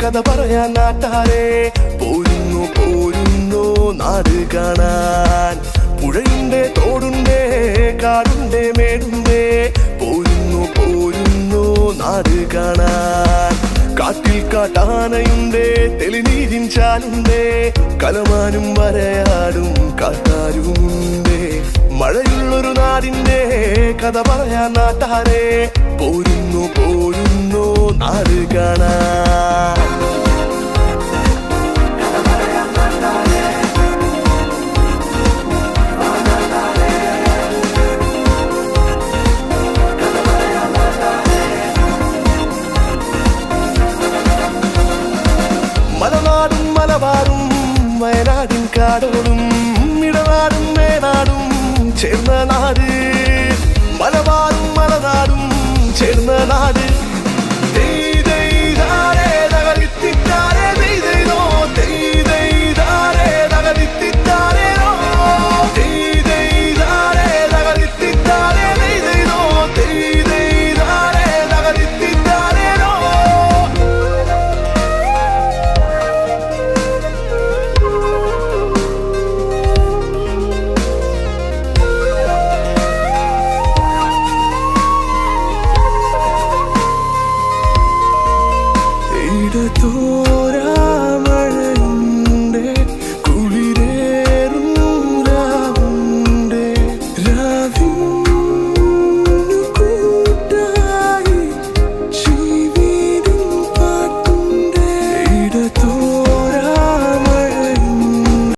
കഥ പറയാൻ നാട്ടാരെ പോരുന്നു പോരുന്നു നാട് കാണാൻ. പുഴയുണ്ടേ തോടുണ്ടേ കാടുണ്ടേ മേടുണ്ടേ പോരുന്നു പോരുന്നു നാട് കാണാൻ. കാട്ടിൽ കാട്ടാനയുണ്ടേ തെളിനീരിൻ ചാലുണ്ടേ കലമാനും വരയാടും കാട്ടാരുമുണ്ടേ. മഴയുള്ളൊരു നാടിന്റെ കഥ പറയാൻ നാട്ടാരെ പോരുന്നു പോരുന്നു നാട് കാണാൻ. മലനാടും മലബാറും വയനാടും കാടോടും ഇടനാടും മേനാടും ചേർന്ന നാട്. മലബാറും മലനാടും ചേർന്ന നാട്.